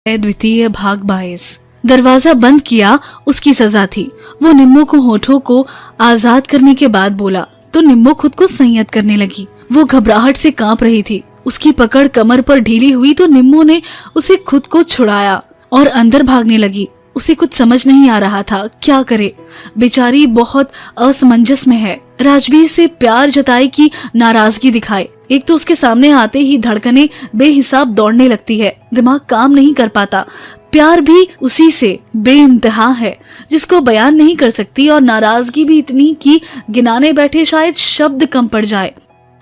द्वितीय भाग 22। दरवाजा बंद किया उसकी सजा थी। वो निम्मो को होठों को आजाद करने के बाद बोला तो निम्मो खुद को संयत करने लगी। वो घबराहट से कांप रही थी। उसकी पकड़ कमर पर ढीली हुई तो निम्मो ने उसे खुद को छुड़ाया और अंदर भागने लगी। उसे कुछ समझ नहीं आ रहा था क्या करे। बेचारी बहुत असमंजस में है। राजवीर से प्यार जताए कि नाराजगी दिखाए। एक तो उसके सामने आते ही धड़कनें बेहिसाब दौड़ने लगती है, दिमाग काम नहीं कर पाता। प्यार भी उसी से बेइंतहा है जिसको बयान नहीं कर सकती, और नाराजगी भी इतनी कि गिनाने बैठे शायद शब्द कम पड़ जाए।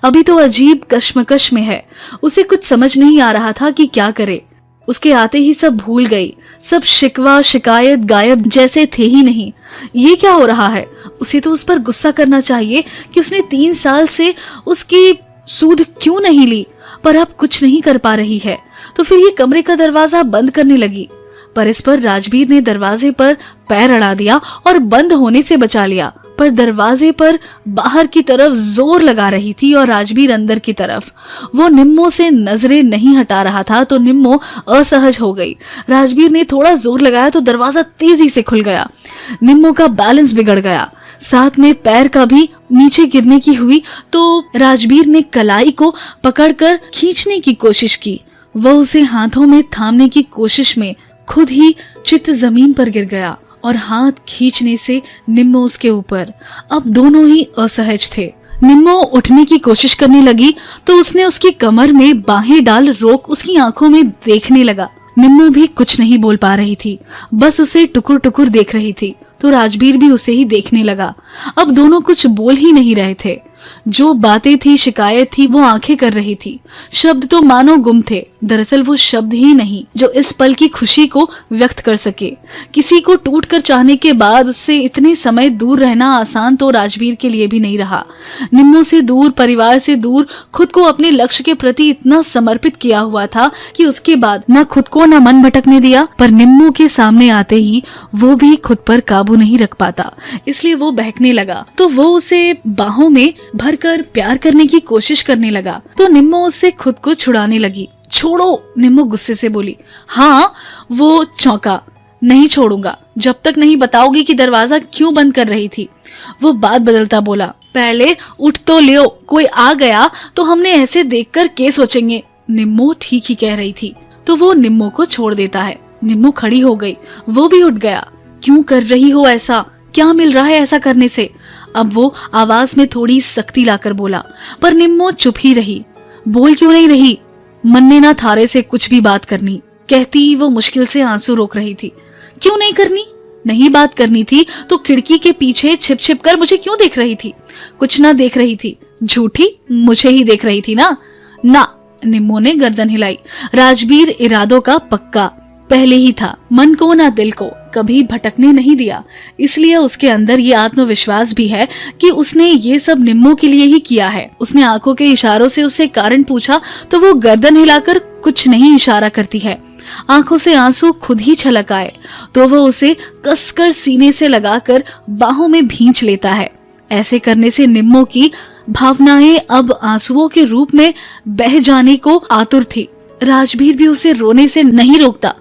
अभी तो अजीब कश्मकश में है। उसे कुछ समझ नहीं आ रहा था कि क्या करे। उसके आते ही सब भूल गई। सब शिकवा शिकायत गायब जैसे थे ही नहीं। ये क्या हो रहा है? उसे तो उस पर गुस्सा करना चाहिए कि उसने 3 साल से उसकी सूद क्यों नहीं ली, पर अब कुछ नहीं कर पा रही है। तो फिर ये कमरे का दरवाजा बंद करने लगी, पर इस पर राजवीर ने दरवाजे पर पैर अड़ा दिया और बंद होने से बचा लिया। पर दरवाजे पर बाहर की तरफ जोर लगा रही थी और राजवीर अंदर की तरफ। वो निम्मो से नजरें नहीं हटा रहा था तो निम्मो असहज हो गई। राजवीर ने थोड़ा जोर लगाया तो दरवाजा तेजी से खुल गया। निम्मो का बैलेंस बिगड़ गया, साथ में पैर का भी नीचे गिरने की हुई तो राजवीर ने कलाई को पकड़कर खींचने की कोशिश की। वह उसे हाथों में थामने की कोशिश में खुद ही चित जमीन पर गिर गया और हाथ खींचने से निम्मो उसके ऊपर। अब दोनों ही असहज थे। निम्मो उठने की कोशिश करने लगी तो उसने उसकी कमर में बाहें डाल रोक उसकी आंखों में देखने लगा। निम्मो भी कुछ नहीं बोल पा रही थी, बस उसे टुकुर टुकुर देख रही थी। तो राजवीर भी उसे ही देखने लगा। अब दोनों कुछ बोल ही नहीं रहे थे। जो बातें थी, शिकायत थी, वो आंखें कर रही थी। शब्द तो मानो गुम थे। दरअसल वो शब्द ही नहीं जो इस पल की खुशी को व्यक्त कर सके। किसी को टूट कर चाहने के बाद उससे इतने समय दूर रहना आसान तो राजवीर के लिए भी नहीं रहा। निम्मो से दूर, परिवार से दूर, खुद को अपने लक्ष्य के प्रति इतना समर्पित किया हुआ था कि उसके बाद न खुद को न मन भटकने दिया। पर निम्मो के सामने आते ही वो भी खुद पर काबू नहीं रख पाता, इसलिए वो बहकने लगा। तो वो उसे बाहों में भरकर प्यार करने की कोशिश करने लगा तो निम्मो उससे खुद को छुड़ाने लगी। छोड़ो, निम्मो गुस्से से बोली। हाँ, वो चौंका। नहीं छोड़ूंगा जब तक नहीं बताओगी कि दरवाजा क्यों बंद कर रही थी। वो बात बदलता बोला, पहले उठ तो लियो, कोई आ गया तो हमने ऐसे देखकर क्या सोचेंगे। निम्मो ठीक ही कह रही थी तो वो निम्मो को छोड़ देता है। निम्मो खड़ी हो गई, वो भी उठ गया। क्यों कर रही हो ऐसा? क्या मिल रहा है ऐसा करने से? अब वो आवाज में थोड़ी सख्ती लाकर बोला, पर निम्मो चुप ही रही। बोल क्यों नहीं रही? मन ने ना थारे से कुछ भी बात करनी, कहती वो मुश्किल से आंसू रोक रही थी। क्यों नहीं करनी? नहीं बात करनी थी तो खिड़की के पीछे छिप छिप कर मुझे क्यों देख रही थी? कुछ ना देख रही थी। झूठी, मुझे ही देख रही थी ना। ना, निम्मो ने गर्दन हिलाई। राजवीर इरादों का पक्का पहले ही था। मन को ना दिल को कभी भटकने नहीं दिया। इसलिए उसके अंदर ये आत्मविश्वास भी है कि उसने ये सब निम्मो के लिए ही किया है। उसने आंखों के इशारों से उससे कारण पूछा तो वो गर्दन हिलाकर कुछ नहीं इशारा करती है। आंखों से आंसू खुद ही छलक आए तो वो उसे कसकर सीने से लगाकर बाहों में भींच लेता है। ऐसे करने से निम्मो की भावनाएं अब आंसुओं के रूप में बह जाने को आतुर थी। राजवीर भी उसे रोने से नहीं रोकता।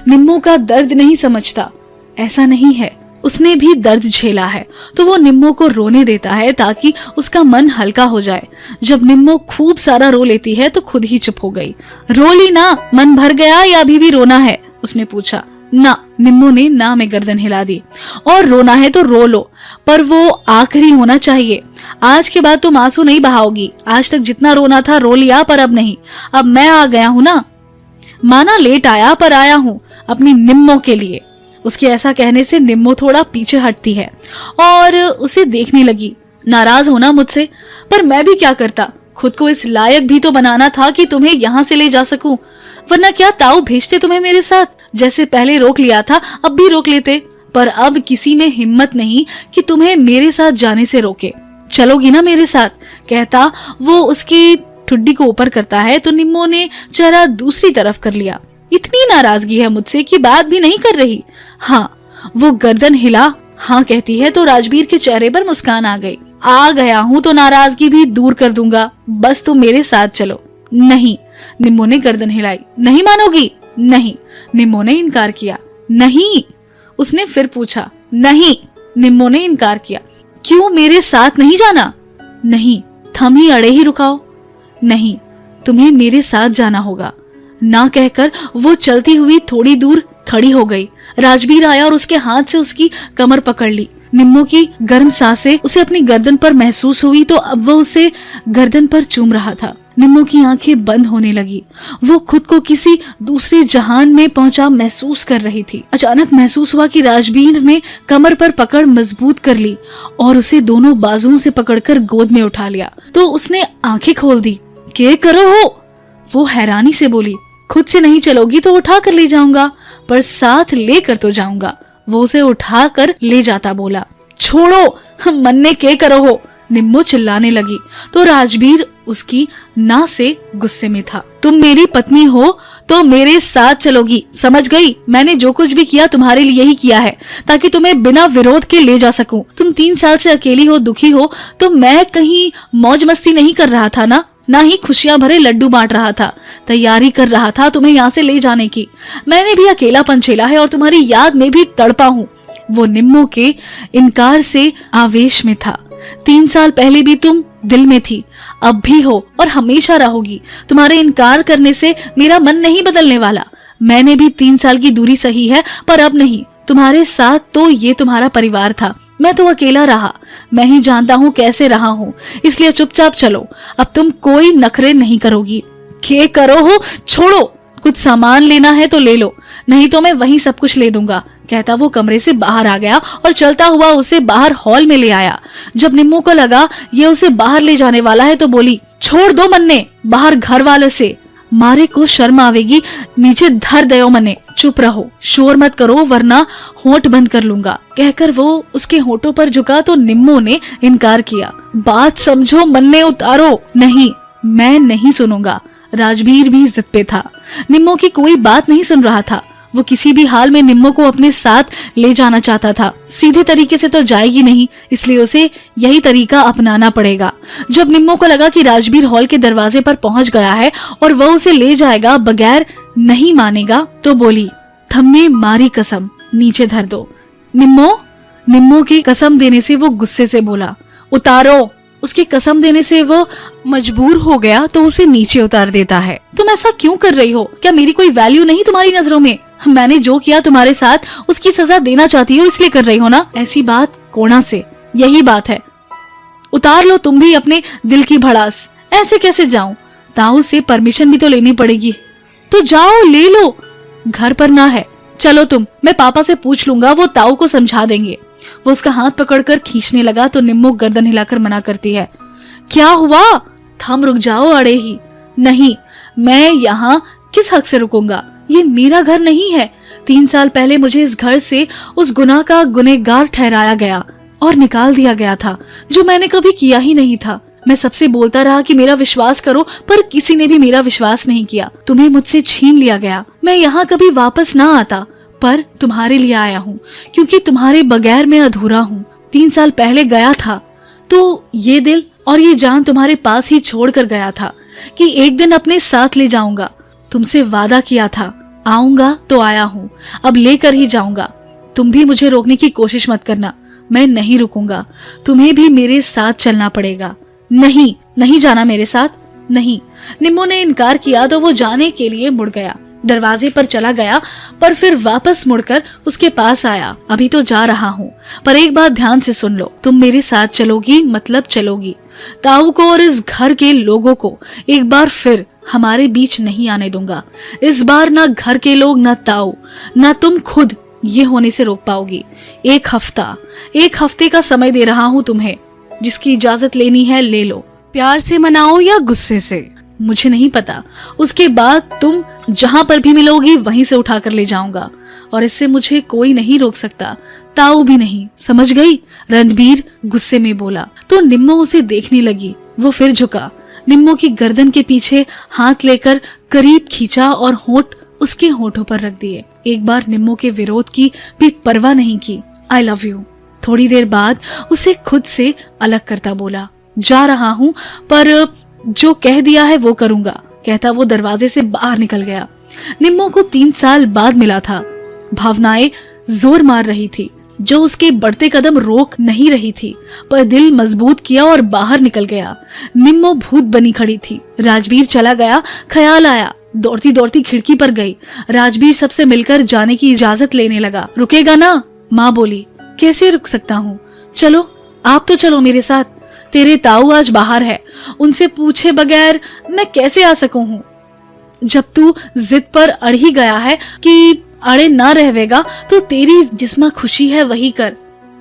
निम्मो का दर्द नहीं समझता, ऐसा नहीं है। उसने भी दर्द झेला है तो वो निम्मो को रोने देता है ताकि उसका मन हल्का हो जाए। जब निम्मो खूब सारा रो लेती है तो खुद ही चुप हो गई। रो ली ना? मन भर गया या अभी भी रोना है? उसने पूछा। ना, निम्मो ने ना में गर्दन हिला दी। और रोना है तो रो लो, पर वो आखिरी होना चाहिए। आज के बाद तुम आंसू नहीं बहाओगी। आज तक जितना रोना था रो लिया, पर अब नहीं। अब मैं आ गया हूँ ना। माना लेट आया, पर आया हूँ अपनी निम्मो के लिए। उसके ऐसा कहने से निम्मो थोड़ा पीछे हटती है और उसे देखने लगी। नाराज होना मुझसे, पर मैं भी क्या करता? खुद को इस लायक भी तो बनाना था कि तुम्हें यहाँ से ले जा सकूं, वरना क्या ताऊ भेजते तुम्हें मेरे साथ? जैसे पहले रोक लिया था अब भी रोक लेते, पर अब किसी में हिम्मत नहीं कि तुम्हें मेरे साथ जाने से रोके। चलोगी ना मेरे साथ? कहता वो उसकी ठुड्डी को ऊपर करता है तो निम्मो ने चेहरा दूसरी तरफ कर लिया। इतनी नाराजगी है मुझसे कि बात भी नहीं कर रही? हाँ। वो गर्दन हिला हाँ कहती है तो राजवीर के चेहरे पर मुस्कान आ गई। आ गया हूँ तो नाराजगी भी दूर कर दूंगा, बस तुम मेरे साथ चलो। नहीं, निम्मो ने गर्दन हिलाई। नहीं मानोगी? नहीं, निम्मो ने इनकार किया। नहीं, उसने फिर पूछा। नहीं, निम्मो ने इनकार किया। क्यों, मेरे साथ नहीं जाना? नहीं, थम ही अड़े ही रुकाओ। नहीं, तुम्हें मेरे साथ जाना होगा। ना कहकर वो चलती हुई थोड़ी दूर खड़ी हो गई। राजवीर आया और उसके हाथ से उसकी कमर पकड़ ली। निम्मो की गर्म सांसें उसे अपनी गर्दन पर महसूस हुई तो अब वो उसे गर्दन पर चूम रहा था। निम्मो की आंखें बंद होने लगी। वो खुद को किसी दूसरे जहान में पहुंचा महसूस कर रही थी। अचानक महसूस हुआ कि राजवीर ने कमर पर पकड़ मजबूत कर ली और उसे दोनों बाजुओं से पकड़कर गोद में उठा लिया। तो उसने आंखें खोल दी। क्या करो हो? वो हैरानी से बोली। खुद से नहीं चलोगी तो उठा कर ले जाऊंगा, पर साथ लेकर तो जाऊंगा। वो उसे उठा कर ले जाता बोला। छोड़ो, मन ने क्या करो हो? निम्मो चिल्लाने लगी तो राजवीर उसकी ना से गुस्से में था। तुम मेरी पत्नी हो तो मेरे साथ चलोगी, समझ गई? मैंने जो कुछ भी किया तुम्हारे लिए ही किया है, ताकि तुम्हें बिना विरोध के ले जा सकूं। तुम 3 साल से अकेली हो, दुखी हो, तो मैं कहीं मौज मस्ती नहीं कर रहा था ना ही खुशियां भरे लड्डू बांट रहा था। तैयारी कर रहा था तुम्हें यहाँ से ले जाने की। मैंने भी अकेलापन झेला है और तुम्हारी याद में भी तड़पा हूँ। वो निम्मो के इनकार से आवेश में था। 3 साल पहले भी तुम दिल में थी, अब भी हो और हमेशा रहोगी। तुम्हारे इनकार करने से मेरा मन नहीं बदलने वाला। मैंने भी 3 साल की दूरी सही है, पर अब नहीं। तुम्हारे साथ तो ये तुम्हारा परिवार था, मैं तो अकेला रहा। मैं ही जानता हूँ कैसे रहा हूँ, इसलिए चुपचाप चलो। अब तुम कोई नखरे नहीं करोगी। क्या करो हो? छोड़ो, कुछ सामान लेना है तो ले लो, नहीं तो मैं वहीं सब कुछ ले दूंगा। कहता वो कमरे से बाहर आ गया और चलता हुआ उसे बाहर हॉल में ले आया। जब निम्मो को लगा ये उसे बाहर ले जाने वाला है तो बोली, छोड़ दो मन्ने, बाहर घर वालों से मारे को शर्म आवेगी, नीचे धर दयो मन्ने। चुप रहो, शोर मत करो वरना होंठ बंद कर लूंगा। कहकर वो उसके होंठों पर झुका तो निम्मो ने इनकार किया। बात समझो मन्ने, उतारो। नहीं, मैं नहीं सुनूंगा। राजवीर भी जिद पे था। निम्मो की कोई बात नहीं सुन रहा था। वो किसी भी हाल में निम्मो को अपने साथ ले जाना चाहता था। सीधे तरीके से तो जाएगी नहीं, इसलिए उसे यही तरीका अपनाना पड़ेगा। जब निम्मो को लगा कि राजवीर हॉल के दरवाजे पर पहुंच गया है और वह उसे ले जाएगा बगैर नहीं मानेगा, तो बोली, थमने मारी कसम, नीचे धर दो। निम्मो की कसम देने से वो गुस्से से बोला, उतारो। उसके कसम देने से वो मजबूर हो गया तो उसे नीचे उतार देता है। तुम ऐसा क्यों कर रही हो? क्या मेरी कोई वैल्यू नहीं तुम्हारी नजरों में? मैंने जो किया तुम्हारे साथ उसकी सजा देना चाहती हो, इसलिए कर रही हो ना? ऐसी बात कोना से, यही बात है। उतार लो तुम भी अपने दिल की भड़ास। ऐसे कैसे जाऊं? ताऊ से परमिशन भी तो लेनी पड़ेगी। तो जाओ, ले लो, घर पर ना है। चलो तुम, मैं पापा से पूछ लूंगा, वो ताऊ को समझा देंगे। वो उसका हाथ पकड़कर खींचने लगा तो निम्मो गर्दन हिलाकर मना करती है। क्या हुआ? थम, रुक जाओ अड़े ही। नहीं, मैं यहाँ किस हक से रुकूंगा? ये मेरा घर नहीं है। 3 साल पहले मुझे इस घर से उस गुनाह का गुनहगार ठहराया गया और निकाल दिया गया था, जो मैंने कभी किया ही नहीं था। मैं सबसे बोलता रहा कि मेरा विश्वास करो, पर किसी ने भी मेरा विश्वास नहीं किया। तुम्हें मुझसे छीन लिया गया। मैं यहाँ कभी वापस ना आता, पर तुम्हारे लिए आया हूँ, क्योंकि तुम्हारे बगैर मैं अधूरा हूँ। 3 साल पहले गया था तो ये दिल और ये जान तुम्हारे पास ही छोड़ कर गया था कि एक दिन अपने साथ ले जाऊंगा। तुमसे वादा किया था, आऊंगा तो आया हूँ, अब लेकर ही जाऊंगा। तुम भी मुझे रोकने की कोशिश मत करना, मैं नहीं रुकूंगा। तुम्हें भी मेरे साथ चलना पड़ेगा। नहीं, नहीं जाना मेरे साथ, नहीं। निम्मो ने इनकार किया तो वो जाने के लिए मुड़ गया, दरवाजे पर चला गया, पर फिर वापस मुड़कर उसके पास आया। अभी तो जा रहा हूँ, पर एक बात ध्यान से सुन लो। तुम मेरे साथ चलोगी मतलब चलोगी। ताऊ को और इस घर के लोगों को एक बार फिर हमारे बीच नहीं आने दूंगा। इस बार ना घर के लोग, ना ताऊ, ना तुम खुद ये होने से रोक पाओगी। एक हफ्ते का समय दे रहा हूँ तुम्हें। जिसकी इजाजत लेनी है ले लो, प्यार से मनाओ या गुस्से से, मुझे नहीं पता। उसके बाद तुम जहां पर भी मिलोगी वहीं से उठाकर ले जाऊंगा, और इससे मुझे कोई नहीं रोक सकता, ताऊ भी नहीं, समझ गई? रणबीर गुस्से में बोला तो निम्मो उसे देखने लगी। वो फिर झुका, निम्मो की गर्दन के पीछे हाथ लेकर करीब खींचा और होंठ उसके होंठों पर रख दिए। एक बार निम्मो के विरोध की भी परवाह नहीं की। I love you. थोड़ी देर बाद उसे खुद से अलग करता बोला, जा रहा हूँ, पर जो कह दिया है वो करूंगा। कहता वो दरवाजे से बाहर निकल गया। निम्मो को 3 साल बाद मिला था। भावनाएं जोर मार रही थी जो उसके बढ़ते कदम रोक नहीं रही थी, पर दिल मजबूत किया और बाहर निकल गया। निम्मो भूत बनी खड़ी थी। राजवीर चला गया, ख्याल आया, दौड़ती दौड़ती खिड़की पर गई। राजवीर सबसे मिलकर जाने की इजाजत लेने लगा। रुकेगा ना? माँ बोली। कैसे रुक सकता हूँ? चलो, आप तो चलो मेरे साथ। तेरे ताऊ आज बाहर है, उनसे पूछे बगैर मैं कैसे आ सकूं हूँ? जब तू जिद पर अड़ ही गया है कि अड़े ना रहवेगा तो तेरी जिसमा खुशी है वही कर।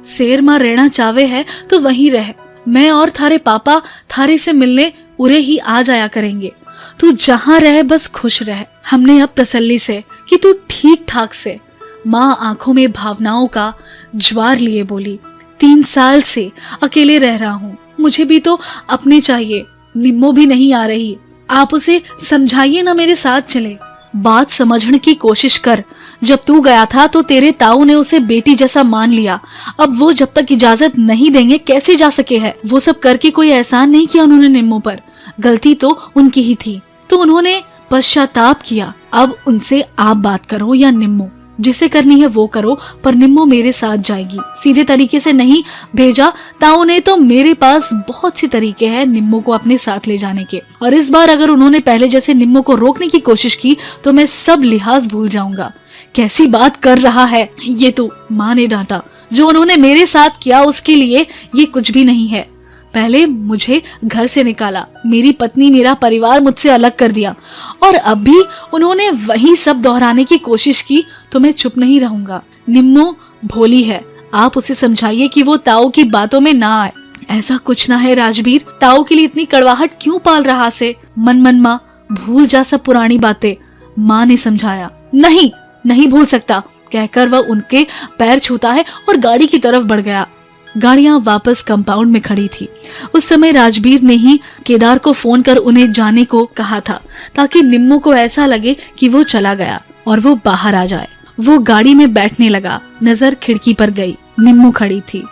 शेर माँ रहना चावे है तो वहीं रह। मैं और थारे पापा थारे से मिलने उरे ही आ जाया करेंगे। तू जहाँ रहे बस खुश रह। हमने अब तसल्ली से कि तू ठीक ठाक से। माँ आंखों में भावनाओं का ज्वार लिए बोली। 3 साल से अकेले रह रहा हूँ, मुझे भी तो अपने चाहिए। निम्मो भी नहीं आ रही, आप उसे समझाइए ना मेरे साथ चले। बात समझने की कोशिश कर। जब तू गया था तो तेरे ताऊ ने उसे बेटी जैसा मान लिया। अब वो जब तक इजाजत नहीं देंगे कैसे जा सके है? वो सब करके कोई एहसान नहीं किया उन्होंने निम्मो पर। गलती तो उनकी ही थी, तो उन्होंने पश्चाताप किया। अब उनसे आप बात करो या निम्मो, जिसे करनी है वो करो, पर निम्मो मेरे साथ जाएगी। सीधे तरीके से नहीं भेजा ताऊ ने तो मेरे पास बहुत सी तरीके हैं निम्मो को अपने साथ ले जाने के। और इस बार अगर उन्होंने पहले जैसे निम्मो को रोकने की कोशिश की तो मैं सब लिहाज भूल जाऊंगा। कैसी बात कर रहा है ये तू? माँ ने डांटा। जो उन्होंने मेरे साथ किया उसके लिए ये कुछ भी नहीं है। पहले मुझे घर से निकाला, मेरी पत्नी मेरा परिवार मुझसे अलग कर दिया, और अब भी उन्होंने वही सब दोहराने की कोशिश की तो मैं चुप नहीं रहूंगा। निम्मो भोली है, आप उसे समझाइए कि वो ताऊ की बातों में ना आए। ऐसा कुछ ना है राजवीर, ताऊ के लिए इतनी कड़वाहट क्यों पाल रहा से? मन माँ, भूल जा सब पुरानी बातें। माँ ने समझाया। नहीं, नहीं भूल सकता, कहकर वह उनके पैर छूता है और गाड़ी की तरफ बढ़ गया। गाड़ियां वापस कंपाउंड में खड़ी थी। उस समय राजवीर ने ही केदार को फोन कर उन्हें जाने को कहा था, ताकि निम्मो को ऐसा लगे कि वो चला गया और वो बाहर आ जाए। वो गाड़ी में बैठने लगा। नजर खिड़की पर गई। निम्मो खड़ी थी,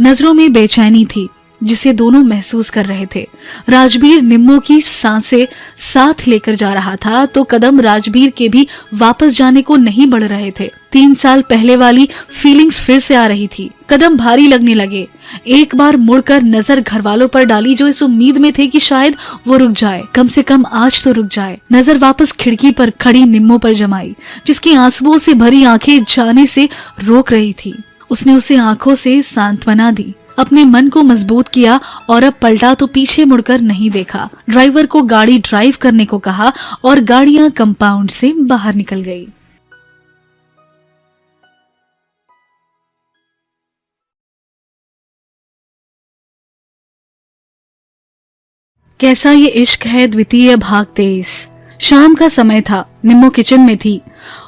नजरों में बेचैनी थी जिसे दोनों महसूस कर रहे थे। राजवीर निम्मो की सांसें साथ लेकर जा रहा था तो कदम राजवीर के भी वापस जाने को नहीं बढ़ रहे थे। 3 साल पहले वाली फीलिंग्स फिर से आ रही थी। कदम भारी लगने लगे। एक बार मुड़कर नजर घर वालों पर डाली जो इस उम्मीद में थे कि शायद वो रुक जाए, कम से कम आज तो रुक जाए। नजर वापस खिड़की पर खड़ी निम्मो पर जमाई, जिसकी आंसुओं से भरी आंखें जाने से रोक रही थी। उसने उसे आंखों से सांत्वना दी, अपने मन को मजबूत किया और अब पलटा तो पीछे मुड़कर नहीं देखा। ड्राइवर को गाड़ी ड्राइव करने को कहा और गाड़ियां कंपाउंड से बाहर निकल गई। कैसा ये इश्क है द्वितीय भाग 23। शाम का समय था। निम्मो किचन में थी।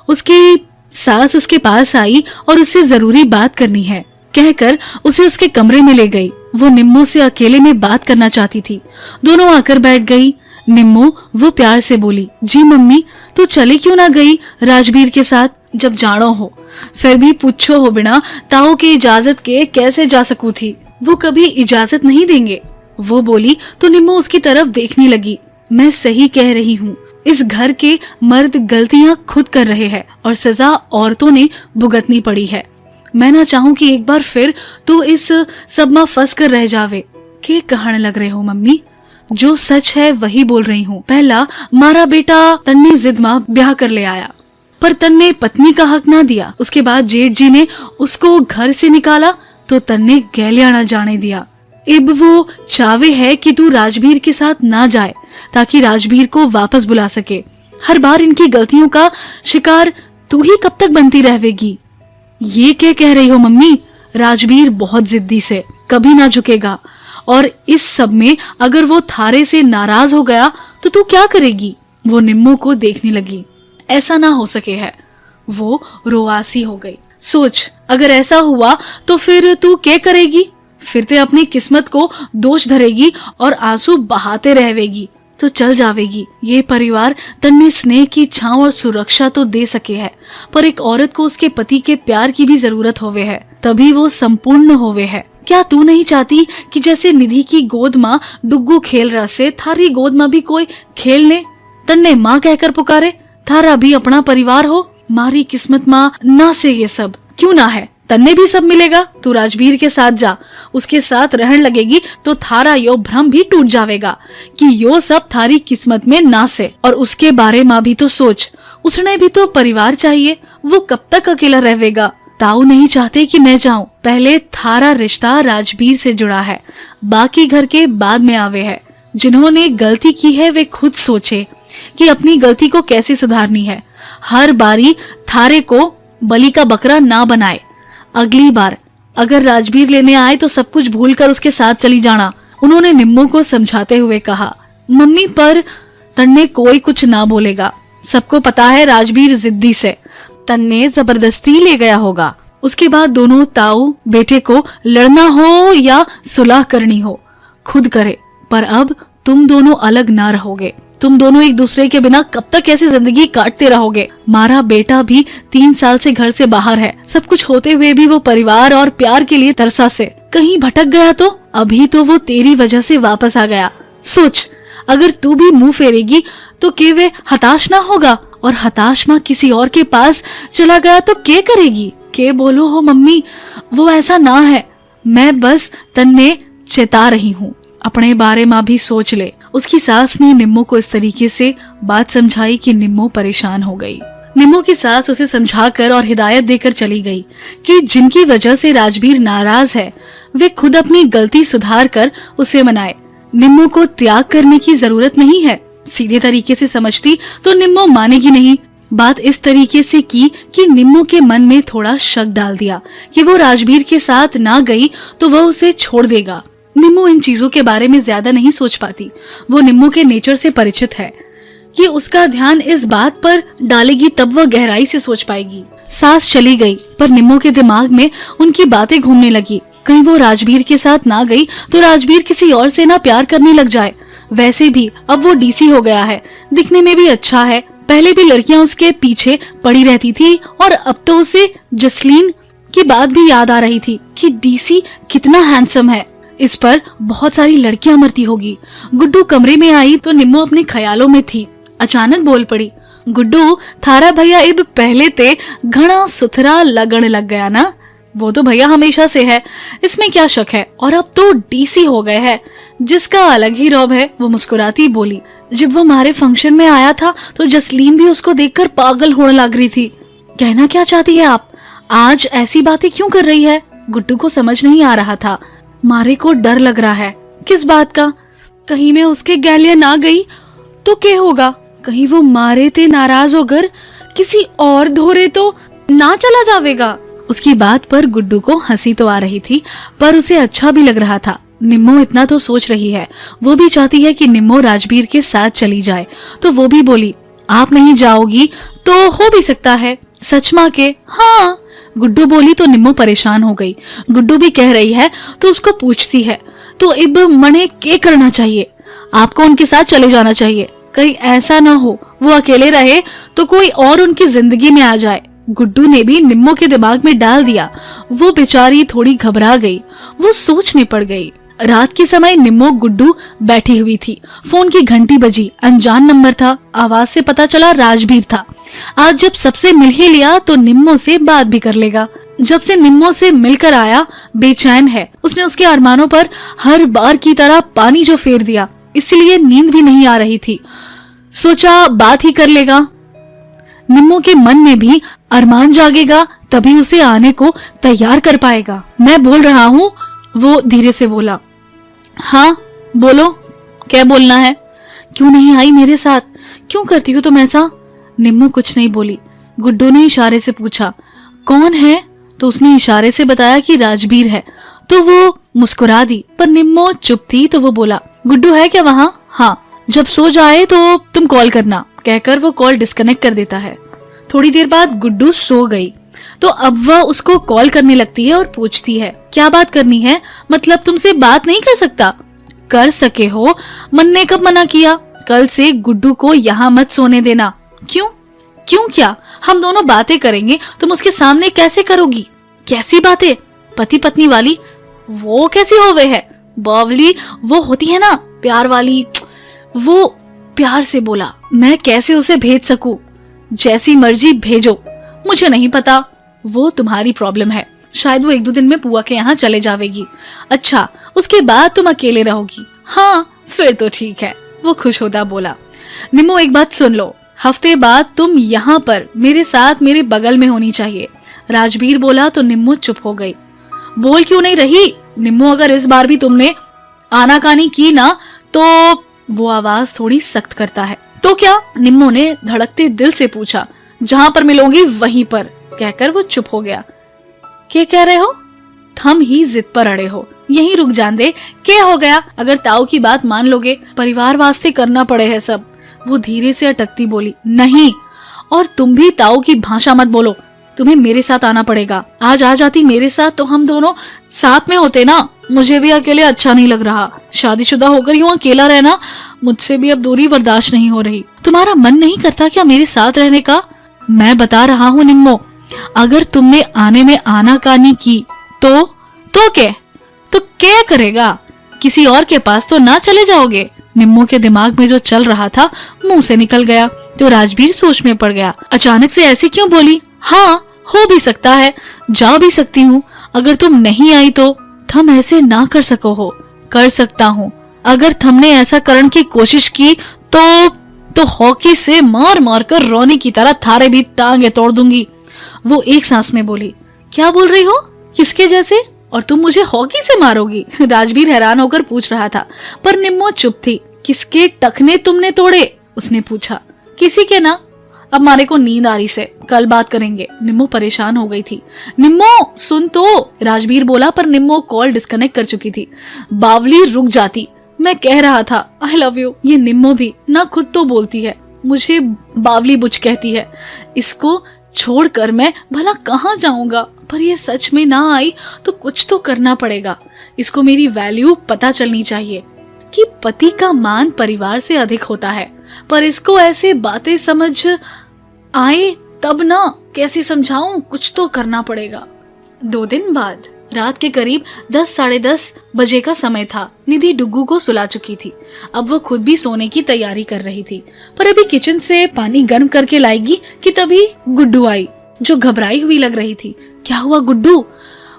उसकी सास उसके पास आई और उससे जरूरी बात करनी है कहकर उसे उसके कमरे में ले गई। वो निम्मो से अकेले में बात करना चाहती थी। दोनों आकर बैठ गई। निम्मो वो प्यार से बोली, जी मम्मी, तो चले क्यों ना गई राजवीर के साथ? जब जानो हो, फिर भी पूछो हो बिना ताऊ की इजाजत के कैसे जा सकूं थी? वो कभी इजाजत नहीं देंगे। वो बोली तो निम्मो उसकी तरफ देखने लगी। मैं सही कह रही हूँ, इस घर के मर्द गलतियाँ खुद कर रहे हैं और सजा औरतों ने भुगतनी पड़ी है। मैं ना चाहूं कि एक बार फिर तू इस सब में फंस कर रह जावे। के कहने लग रहे हो मम्मी? जो सच है वही बोल रही हूँ। पहला मारा बेटा तन्ने जिद में ब्याह कर ले आया, पर तन्ने पत्नी का हक ना दिया। उसके बाद जेठ जी ने उसको घर से निकाला तो तन्ने गैलिया ना जाने दिया। अब वो चावे है कि तू राजवीर के साथ ना जाए ताकि राजवीर को वापस बुला सके। हर बार इनकी गलतियों का शिकार तू ही कब तक बनती रहेगी? ये क्या कह रही हो मम्मी? राजवीर बहुत जिद्दी से कभी ना झुकेगा, और इस सब में अगर वो थारे से नाराज हो गया तो तू क्या करेगी? वो निम्मो को देखने लगी। ऐसा ना हो सके है। वो रोआसी हो गई। सोच, अगर ऐसा हुआ तो फिर तू क्या करेगी? फिर ते अपनी किस्मत को दोष धरेगी और आंसू बहाते रहेगी तो चल जावेगी। ये परिवार तन्ने स्नेह की छांव और सुरक्षा तो दे सके है, पर एक औरत को उसके पति के प्यार की भी जरूरत होवे है, तभी वो संपूर्ण होवे है। क्या तू नहीं चाहती कि जैसे निधि की गोद माँ डुग्गू खेल रहा से थारी गोद माँ भी कोई खेलने? तन्ने माँ कहकर पुकारे। थारा भी अपना परिवार हो। मारी किस्मत माँ ना से ये सब क्यों ना है, तन्ने भी सब मिलेगा। तू राजवीर के साथ जा, उसके साथ रहन लगेगी तो थारा यो भ्रम भी टूट जावेगा कि यो सब थारी किस्मत में ना से। और उसके बारे में भी तो सोच, उसने भी तो परिवार चाहिए, वो कब तक अकेला रहेगा। ताऊ नहीं चाहते कि मैं जाऊं, पहले थारा रिश्ता राजवीर से जुड़ा है, बाकी घर के बाद में आवे है। जिन्होंने गलती की है वे खुद सोचे कि अपनी गलती को कैसे सुधारनी है। हर बारी थारे को बलि का बकरा ना बनाए। अगली बार अगर राजवीर लेने आए तो सब कुछ भूलकर उसके साथ चली जाना, उन्होंने निम्मो को समझाते हुए कहा। मम्मी पर तन्ने कोई कुछ ना बोलेगा, सबको पता है राजवीर जिद्दी से तन्ने जबरदस्ती ले गया होगा। उसके बाद दोनों ताऊ बेटे को लड़ना हो या सुलह करनी हो खुद करे, पर अब तुम दोनों अलग ना रहोगे। तुम दोनों एक दूसरे के बिना कब तक ऐसी जिंदगी काटते रहोगे। मारा बेटा भी 3 साल से घर से बाहर है, सब कुछ होते हुए भी वो परिवार और प्यार के लिए तरसा से कहीं भटक गया तो अभी तो वो तेरी वजह से वापस आ गया। सोच, अगर तू भी मुंह फेरेगी तो के वे हताश ना होगा, और हताश माँ किसी और के पास चला गया तो क्या करेगी। के बोलो हो मम्मी, वो ऐसा ना है, मैं बस तन्ने चेता रही हूँ, अपने बारे में भी सोच ले। उसकी सास ने निम्मो को इस तरीके से बात समझाई कि निम्मो परेशान हो गई। निम्मो की सास उसे समझाकर और हिदायत देकर चली गई कि जिनकी वजह से राजवीर नाराज है वे खुद अपनी गलती सुधार कर उसे मनाए। निम्मो को त्याग करने की जरूरत नहीं है। सीधे तरीके से समझती तो निम्मो मानेगी नहीं। बात इस तरीके से की कि निम्मो के मन में थोड़ा शक डाल दिया कि वो राजवीर के साथ ना गई तो वह उसे छोड़ देगा। निम्मो इन चीजों के बारे में ज्यादा नहीं सोच पाती। वो निम्मो के नेचर से परिचित है कि उसका ध्यान इस बात पर डालेगी तब वह गहराई से सोच पाएगी। सास चली गई पर निम्मो के दिमाग में उनकी बातें घूमने लगी। कहीं वो राजवीर के साथ ना गई तो राजवीर किसी और से ना प्यार करने लग जाए। वैसे भी अब वो डीसी हो गया है, दिखने में भी अच्छा है। पहले भी लड़कियां उसके पीछे पड़ी रहती थी और अब तो उसे जसलीन की बात भी याद आ रही थी कि डीसी कितना हैंडसम है। इस पर बहुत सारी लड़कियां मरती होगी। गुड्डू कमरे में आई तो निम्मो अपने ख्यालों में थी। अचानक बोल पड़ी, गुड्डू थारा भैया इब पहले ते घना सुथरा लगन लग गया ना। वो तो भैया हमेशा से है, इसमें क्या शक है, और अब तो डीसी हो गए हैं, जिसका अलग ही रौब है। वो मुस्कुराती बोली, जब वो हमारे फंक्शन में आया था तो जसलीन भी उसको देखकर पागल होने लग रही थी। कहना क्या चाहती है आप, आज ऐसी बातें क्यों कर रही है। गुड्डू को समझ नहीं आ रहा था। मारे को डर लग रहा है। किस बात का? कहीं मैं उसके गैलिया ना गई तो क्या होगा। कहीं वो मारे ते नाराज होकर किसी और धोरे तो ना चला जावेगा। उसकी बात पर गुड्डू को हंसी तो आ रही थी पर उसे अच्छा भी लग रहा था। निम्मो इतना तो सोच रही है, वो भी चाहती है कि निम्मो राजवीर के साथ चली जाए। तो वो भी बोली, आप नहीं जाओगी तो हो भी सकता है। सच माँ के? हाँ। गुड्डू बोली तो निम्मो परेशान हो गई। गुड्डू भी कह रही है तो उसको पूछती है, तो इब मने क्या करना चाहिए? आपको उनके साथ चले जाना चाहिए। कहीं ऐसा ना हो वो अकेले रहे तो कोई और उनकी जिंदगी में आ जाए। गुड्डू ने भी निम्मो के दिमाग में डाल दिया। वो बेचारी थोड़ी घबरा गई, वो सोच में पड़ गई। रात के समय निम्मो गुड्डू बैठी हुई थी। फोन की घंटी बजी, अनजान नंबर था। आवाज से पता चला राजवीर था। आज जब सबसे मिल ही लिया तो निम्मो से बात भी कर लेगा। जब से निम्मो से मिलकर आया बेचैन है। उसने उसके अरमानों पर हर बार की तरह पानी जो फेर दिया, इसलिए नींद भी नहीं आ रही थी। सोचा बात ही कर लेगा। निम्मो के मन में भी अरमान जागेगा तभी उसे आने को तैयार कर पाएगा। मैं बोल रहा हूँ, वो धीरे से बोला। हाँ बोलो, क्या बोलना है? क्यों नहीं आई मेरे साथ? क्यों करती हो तुम ऐसा? निम्मो कुछ नहीं बोली। गुड्डू ने इशारे से पूछा, कौन है? तो उसने इशारे से बताया कि राजवीर है। तो वो मुस्कुरा दी, पर निम्मो चुप थी। तो वो बोला, गुड्डू है क्या वहाँ? हाँ, जब सो जाए तो तुम कॉल करना, कहकर वो कॉल डिस्कनेक्ट कर देता है। थोड़ी देर बाद गुड्डू सो गई तो अब वह उसको कॉल करने लगती है और पूछती है, क्या बात करनी है? मतलब तुमसे बात नहीं कर सकता? कर सके हो, मन ने कब मना किया? कल से गुड्डू को यहाँ मत सोने देना। क्यों? क्यों क्या? हम दोनों बातें करेंगे, तुम उसके सामने कैसे करोगी? कैसी बातें? पति पत्नी वाली? वो कैसी होवे है? बावली वो होती है ना, प्यार वाली। वो प्यार से बोला, मैं कैसे उसे भेज सकूं? जैसी मर्जी भेजो, मुझे नहीं पता, वो तुम्हारी प्रॉब्लम है। शायद वो 1-2 दिन में पुआ के यहाँ चले जावेगी। अच्छा, उसके बाद तुम अकेले रहोगी? हाँ, फिर तो ठीक है, वो खुश होता बोला। निम्मो एक बात सुन लो, हफ्ते बाद तुम यहाँ पर मेरे साथ मेरे बगल में होनी चाहिए। राजवीर बोला तो निम्मो चुप हो गई। बोल क्यों नहीं रही? निम्मो, अगर इस बार भी तुमने आनाकानी की ना तो वो आवाज थोड़ी सख्त करता है। तो क्या? निम्मो ने धड़कते दिल से पूछा। जहां पर मिलोगी वहीं पर, कहकर वो चुप हो गया। क्या कह रहे हो? थम ही जिद पर अड़े हो, यहीं रुक जान दे। क्या हो गया? अगर ताऊ की बात मान लोगे, परिवार वास्ते करना पड़े है सब। वो धीरे से अटकती बोली। नहीं, और तुम भी ताऊ की भाषा मत बोलो, तुम्हें मेरे साथ आना पड़ेगा। आज आ जाती मेरे साथ तो हम दोनों साथ में होते ना। मुझे भी अकेले अच्छा नहीं लग रहा, शादीशुदा होकर यूं अकेला रहना मुझसे भी अब दूरी बर्दाश्त नहीं हो रही। तुम्हारा मन नहीं करता क्या मेरे साथ रहने का? मैं बता रहा हूँ निम्मो, अगर तुमने आने में आनाकानी की तो क्या करेगा? किसी और के पास तो ना चले जाओगे? निम्मो के दिमाग में जो चल रहा था मुंह से निकल गया तो राजवीर सोच में पड़ गया। अचानक से ऐसे क्यों बोली? हाँ, हो भी सकता है, जा भी सकती हूँ। अगर तुम नहीं आई तो थम ऐसे ना कर सको हो। कर सकता हूँ, अगर थमने ऐसा करने की कोशिश की तो हॉकी से मार मार कर रोनी की तरह थारे भी टांगे तोड़ दूंगी। वो एक सांस में बोली। क्या बोल रही हो? किसके जैसे? और तुम मुझे हॉकी से मारोगी? राजवीर हैरान होकर पूछ रहा था, पर निम्मो चुप थी। किसके टखने तुमने तोड़े? उसने पूछा। किसी के ना। अब मारे को नींद आ रही से, कल बात करेंगे। निम्मो परेशान हो गई थी। निम्मो सुन तो, राजवीर बोला, पर निम्मो कॉल डिस्कनेक्ट कर चुकी थी। बावली रुक जाती, मैं कह रहा था आई लव यू। ये निम्मो भी ना खुद तो बोलती है, मुझे बावली बुच कहती है। इसको छोड़कर मैं भला कहाँ जाऊंगा? पर ये सच में ना आई तो कुछ तो करना पड़ेगा। इसको मेरी वैल्यू पता चलनी चाहिए कि पति का मान परिवार से अधिक होता है। पर इसको ऐसे बातें समझ आए तब ना, कैसे समझाऊं? कुछ तो करना पड़ेगा। 2 दिन बाद रात के करीब 10-10:30 बजे का समय था। निधि डुग्गू को सुला चुकी थी। अब वो खुद भी सोने की तैयारी कर रही थी, पर अभी किचन से पानी गर्म करके लाएगी कि तभी गुड्डू आई, जो घबराई हुई लग रही थी। क्या हुआ गुड्डू?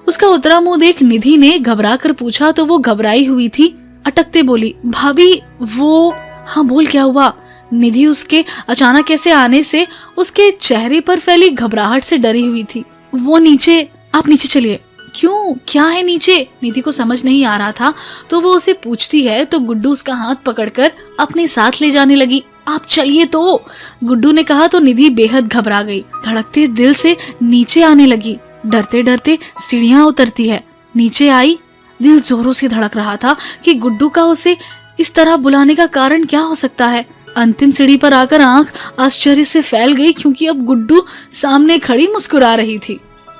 उसका उतरा मुंह देख निधि ने घबरा कर पूछा तो वो घबराई हुई थी। अटकते बोली, भाभी वो। हाँ बोल, क्या हुआ? निधि उसके अचानक ऐसे आने से उसके चेहरे पर फैली घबराहट से डरी हुई थी। वो नीचे, आप नीचे चलिए। क्यों, क्या है नीचे? निधि को समझ नहीं आ रहा था तो वो उसे पूछती है तो गुड्डू उसका हाथ पकड़कर अपने साथ ले जाने लगी। आप चलिए तो, गुड्डू ने कहा तो निधि बेहद घबरा गई। धड़कते दिल से नीचे आने लगी। डरते डरते सीढ़ियां उतरती है। नीचे आई। दिल जोरों से धड़क रहा था कि गुड्डू का उसे इस तरह बुलाने का कारण क्या हो सकता है। अंतिम सीढ़ी पर आकर आंख आश्चर्य से फैल गई क्योंकि अब गुड्डू सामने खड़ी मुस्कुरा रही थी।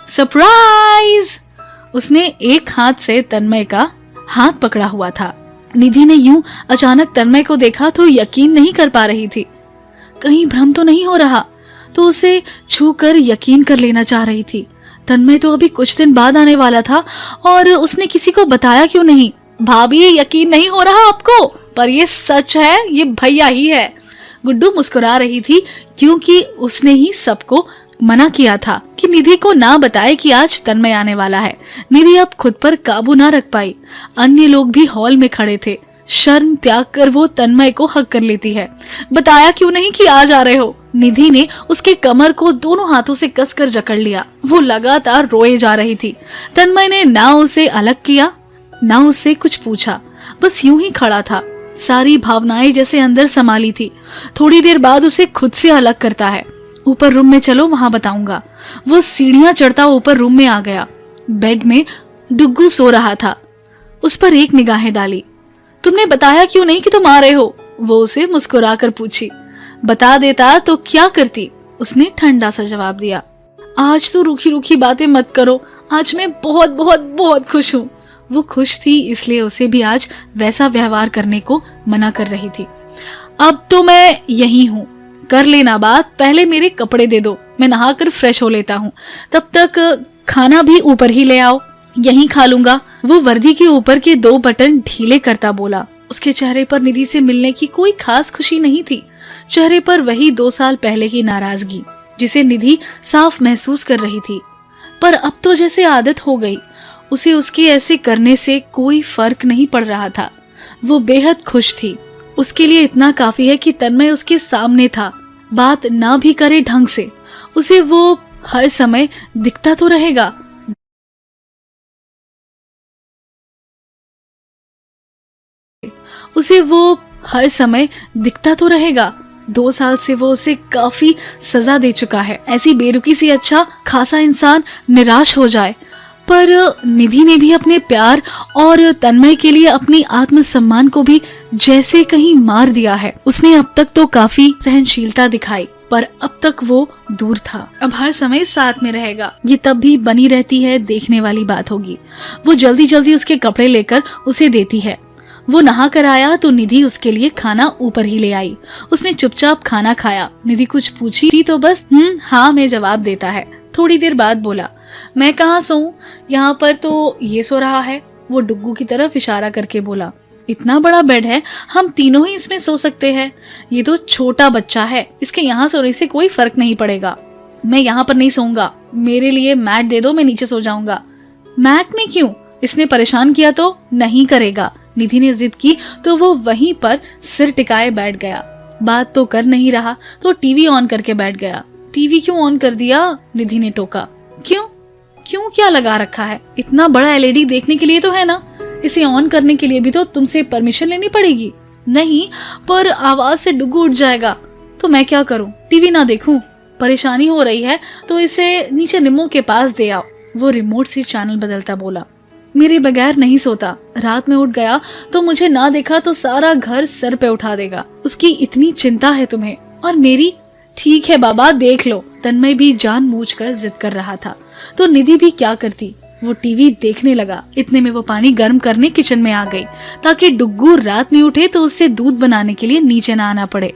सरप्राइज! उसने एक हाथ से तन्मय का हाथ पकड़ा हुआ था। निधि ने यूं अचानक तन्मय को देखा तो यकीन नहीं कर पा रही थी। कहीं भ्रम तो नहीं हो रहा? तो उसे छूकर यकीन कर लेना चाह रही थी। तन्मय तो अभी कुछ दिन बाद आने वाला था और उसने किसी को बताया क्यों नहीं? भाभी, यकीन नहीं हो रहा आपको? पर ये सच है, ये भैया ही है। गुड्डू मुस्कुरा रही थी क्योंकि उसने ही सबको मना किया था कि निधि को ना बताए कि आज तन्मय आने वाला है। निधि अब खुद पर काबू ना रख पाई। अन्य लोग भी हॉल में खड़े थे। शर्म त्याग कर वो तन्मय को हक कर लेती है। बताया क्यों नहीं कि आज आ रहे हो? निधि ने उसके कमर को दोनों हाथों से कसकर जकड़ लिया। वो लगातार रोए जा रही थी। तन्मय ने ना उसे अलग किया ना उससे कुछ पूछा, बस यूं ही खड़ा था। सारी भावनाएं जैसे अंदर संभाली थी। थोड़ी देर बाद उसे खुद से अलग करता है। ऊपर रूम में चलो, वहां बताऊंगा। वो सीढ़ियां चढ़ता ऊपर रूम में आ गया। बेड में डुग्गू सो रहा था। उस पर एक निगाहें डाली। तुमने बताया क्यों नहीं कि तुम आ रहे हो? वो उसे मुस्कुराकर पूछी। बता देता तो क्या करती? उसने ठंडा सा जवाब दिया। आज तो रूखी रूखी बातें मत करो, आज मैं बहुत बहुत बहुत खुश हूँ। वो खुश थी इसलिए उसे भी आज वैसा व्यवहार करने को मना कर रही थी। अब तो मैं यही हूँ, कर लेना बात। पहले मेरे कपड़े दे दो, मैं नहाकर फ्रेश हो लेता हूँ। तब तक खाना भी ऊपर ही ले आओ, यहीं खा लूंगा। वो वर्दी के ऊपर के 2 बटन ढीले करता बोला। उसके चेहरे पर निधि से मिलने की कोई खास खुशी नहीं थी। चेहरे पर वही 2 साल पहले की नाराजगी जिसे निधि साफ महसूस कर रही थी। पर अब तो जैसे आदत हो गई, उसे उसके ऐसे करने से कोई फर्क नहीं पड़ रहा था। वो बेहद खुश थी। उसके लिए इतना काफी है कि तन्मय उसके सामने था, बात ना भी करे ढंग से, उसे वो हर समय दिखता तो रहेगा। उसे वो हर समय दिखता तो रहेगा। 2 साल से वो उसे काफी सजा दे चुका है। ऐसी बेरुखी से अच्छा खासा इंसान निराश हो जाए। पर निधि ने भी अपने प्यार और तन्मय के लिए अपनी आत्मसम्मान को भी जैसे कहीं मार दिया है। उसने अब तक तो काफी सहनशीलता दिखाई, पर अब तक वो दूर था। अब हर समय साथ में रहेगा, ये तब भी बनी रहती है देखने वाली बात होगी। वो जल्दी जल्दी उसके कपड़े लेकर उसे देती है। वो नहा कर आया तो निधि उसके लिए खाना ऊपर ही ले आई। उसने चुपचाप खाना खाया। निधि कुछ पूछी तो बस हाँ में जवाब देता है। थोड़ी देर बाद बोला, मैं कहाँ सोऊं? यहाँ पर तो ये सो रहा है। वो डुग्गू की तरफ इशारा करके बोला, इतना बड़ा बेड है, हम तीनों ही इसमें सो सकते हैं। ये तो छोटा बच्चा है, इसके यहाँ सोने से कोई फर्क नहीं पड़ेगा। मैं यहाँ पर नहीं सोऊंगा, मेरे लिए मैट दे दो, मैं नीचे सो जाऊंगा। मैट में क्यों? इसने परेशान किया तो नहीं करेगा। निधि ने जिद की तो वो वहीं पर सिर टिकाए बैठ गया। बात तो कर नहीं रहा तो टीवी ऑन करके बैठ गया। टीवी क्यों ऑन कर दिया? निधि ने टोका। क्यों क्या लगा रखा है? इतना बड़ा एलईडी देखने के लिए तो है ना, इसे ऑन करने के लिए भी तो तुमसे परमिशन लेनी पड़ेगी। नहीं, पर आवाज से डुग्गू उठ जाएगा तो मैं क्या करूं? टीवी ना देखूं? परेशानी हो रही है तो इसे नीचे निम्मो के पास दे आओ। वो रिमोट से चैनल बदलता बोला, मेरे बगैर नहीं सोता। रात में उठ गया तो मुझे ना देखा तो सारा घर सर पे उठा देगा। उसकी इतनी चिंता है तुम्हें और मेरी। ठीक है बाबा, देख लो। तन्मय भी जानबूझकर जिद कर रहा था तो निधि भी क्या करती, वो टीवी देखने लगा। इतने में वो पानी गर्म करने किचन में आ गई ताकि डुग्गू रात में उठे तो उससे दूध बनाने के लिए नीचे ना आना पड़े।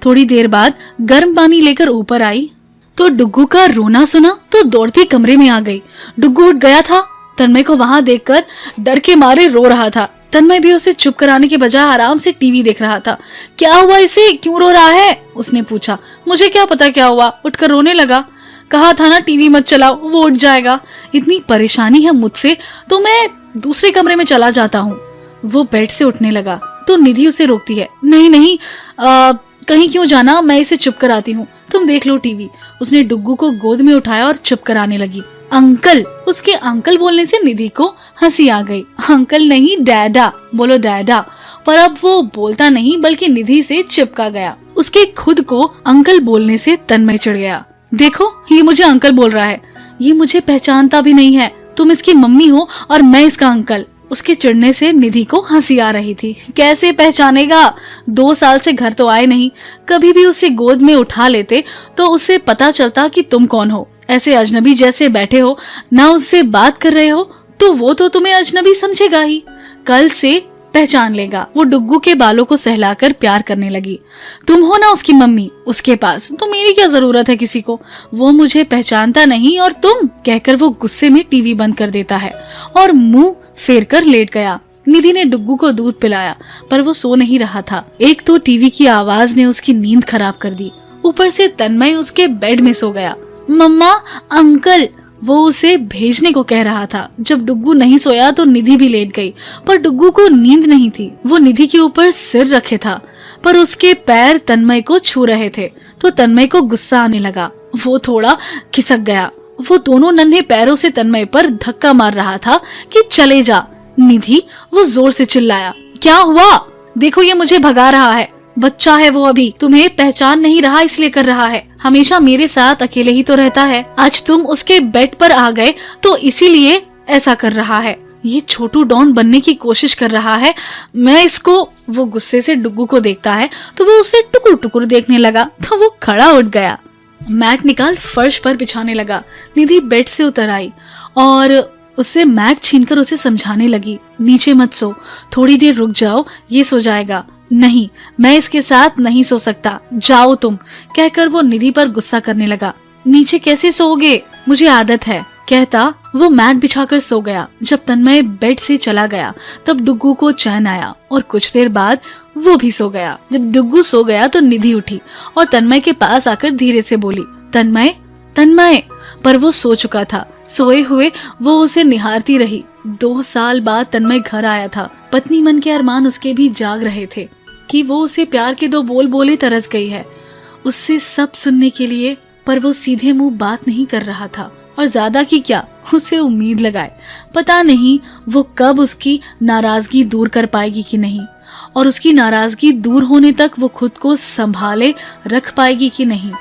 थोड़ी देर बाद गर्म पानी लेकर ऊपर आई तो डुग्गू का रोना सुना तो दौड़ती कमरे में आ गई। डुग्गू उठ गया था। तन्मय को वहां देखकर डर के मारे रो रहा था। तन्मय भी उसे चुप कराने के बजाय आराम से टीवी देख रहा था। क्या हुआ इसे, क्यों रो रहा है? उसने पूछा। मुझे क्या पता क्या हुआ, उठकर रोने लगा। कहा था ना टीवी मत चलाओ, वो उठ जाएगा। इतनी परेशानी है मुझसे तो मैं दूसरे कमरे में चला जाता हूँ। वो बेड से उठने लगा तो निधि उसे रोकती है। नहीं, कहीं क्यों जाना, मैं इसे चुप कराती हूँ, तुम देख लो टीवी। उसने डुग्गू को गोद में उठाया और चुप कराने लगी। अंकल, उसके अंकल बोलने से निधि को हंसी आ गई। अंकल नहीं, डैडा बोलो, डैडा। पर अब वो बोलता नहीं बल्कि निधि से चिपका गया। उसके खुद को अंकल बोलने से तन्मय चिढ़ गया। देखो, ये मुझे अंकल बोल रहा है, ये मुझे पहचानता भी नहीं है। तुम इसकी मम्मी हो और मैं इसका अंकल। उसके चिढ़ने से निधि को हंसी आ रही थी। कैसे पहचानेगा? 2 साल से घर तो आए नहीं। कभी भी उसे गोद में उठा लेते तो उसे पता चलता कि तुम कौन हो। ऐसे अजनबी जैसे बैठे हो, ना उससे बात कर रहे हो, तो वो तो तुम्हें अजनबी समझेगा ही। कल से पहचान लेगा। वो डुग्गू के बालों को सहलाकर प्यार करने लगी। तुम हो ना उसकी मम्मी, उसके पास तो मेरी क्या जरूरत है किसी को? वो मुझे पहचानता नहीं और तुम, कहकर वो गुस्से में टीवी बंद कर देता है और मुंह फेर कर लेट गया। निधि ने डुग्गू को दूध पिलाया पर वो सो नहीं रहा था। एक तो टीवी की आवाज ने उसकी नींद खराब कर दी, ऊपर से तन्मय उसके बेड में सो गया। मम्मा, अंकल, वो उसे भेजने को कह रहा था। जब डुग्गू नहीं सोया तो निधि भी लेट गई, पर डुग्गू को नींद नहीं थी। वो निधि के ऊपर सिर रखे था पर उसके पैर तन्मय को छू रहे थे तो तन्मय को गुस्सा आने लगा। वो थोड़ा खिसक गया। वो दोनों नन्हे पैरों से तन्मय पर धक्का मार रहा था कि चले जा। निधि, वो जोर से चिल्लाया। क्या हुआ? देखो, ये मुझे भगा रहा है। बच्चा है वो, अभी तुम्हें पहचान नहीं रहा इसलिए कर रहा है। हमेशा मेरे साथ अकेले ही तो रहता है। आज तुम उसके बेड पर आ गए तो इसीलिए ऐसा कर रहा है। ये छोटू डॉन बनने की कोशिश कर रहा है। मैं इसको। वो गुस्से से डुग्गू को देखता है तो वो उसे टुकुर टुकुर देखने लगा तो वो खड़ा उठ गया। मैट निकाल फर्श पर बिछाने लगा। निधि बेड से उतर आई और उससे मैट छीनकर उसे समझाने लगी। नीचे मत सो, थोड़ी देर रुक जाओ, ये सो जाएगा। नहीं, मैं इसके साथ नहीं सो सकता, जाओ तुम, कहकर वो निधि पर गुस्सा करने लगा। नीचे कैसे सोओगे? मुझे आदत है। कहता वो मैट बिछाकर सो गया। जब तन्मय बेड से चला गया तब डुग्गू को चैन आया और कुछ देर बाद वो भी सो गया। जब डुग्गू सो गया तो निधि उठी और तन्मय के पास आकर धीरे से बोली, तन्मय तन्मय। पर वो सो चुका था। सोए हुए वो उसे निहारती रही। 2 साल बाद तन्मय घर आया था। पत्नी मन के अरमान उसके भी जाग रहे थे कि वो उसे प्यार के 2 बोल बोले तरस गई है उससे सब सुनने के लिए। पर वो सीधे मुंह बात नहीं कर रहा था और ज्यादा की क्या उसे उम्मीद लगाए। पता नहीं वो कब उसकी नाराजगी दूर कर पाएगी कि नहीं, और उसकी नाराजगी दूर होने तक वो खुद को संभाले रख पाएगी कि नहीं।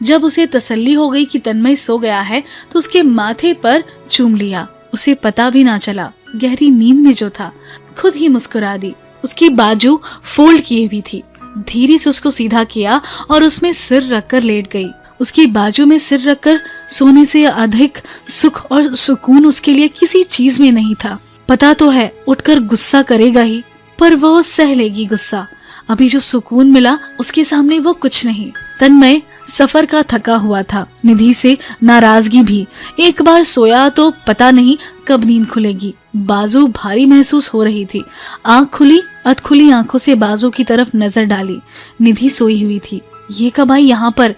जब उसे तसल्ली हो गई कि तन्मय सो गया है तो उसके माथे पर चूम लिया। उसे पता भी ना चला गहरी नींद में जो था। खुद ही मुस्कुरा दी। उसकी बाजू फोल्ड की हुई थी। धीरे से उसको सीधा किया और उसमें सिर रखकर लेट गई। उसकी बाजू में सिर रखकर सोने से अधिक सुख और सुकून उसके लिए किसी चीज में नहीं था। पता तो है उठकर गुस्सा करेगा ही, पर वो सह लेगी गुस्सा। अभी जो सुकून मिला उसके सामने वो कुछ नहीं। तन्मय सफर का थका हुआ था, निधि से नाराजगी भी। एक बार सोया तो पता नहीं कब नींद खुलेगी। बाजू भारी महसूस हो रही थी। आंख खुली, अधखुली आंखों से बाजू की तरफ नजर डाली। निधि सोई हुई थी। ये कब आई यहाँ पर?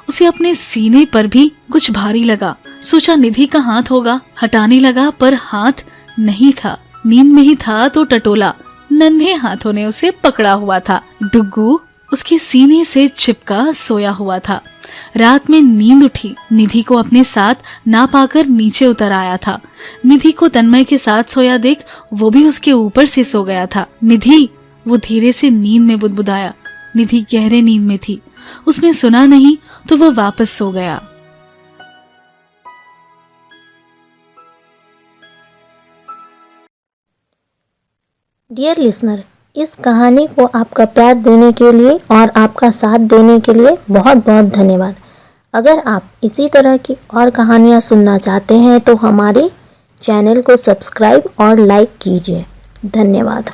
उसे अपने सीने पर भी कुछ भारी लगा। सोचा निधि का हाथ होगा, हटाने लगा पर हाथ नहीं था। नींद में ही था तो टटोला। नन्हे हाथों ने उसे पकड़ा हुआ था। डुग्गू उसके सीने से चिपका सोया हुआ था। रात में नींद उठी। निधि को अपने साथ ना पाकर नीचे उतर आया था। निधि को तन्मय के साथ सोया देख वो भी उसके ऊपर से सो गया था। निधि, वो धीरे से नींद में बुदबुदाया। निधि गहरे नींद में थी। उसने सुना नहीं तो वो वापस सो गया। डियर लिसनर, इस कहानी को आपका प्यार देने के लिए और आपका साथ देने के लिए बहुत बहुत धन्यवाद। अगर आप इसी तरह की और कहानियाँ सुनना चाहते हैं तो हमारे चैनल को सब्सक्राइब और लाइक कीजिए। धन्यवाद।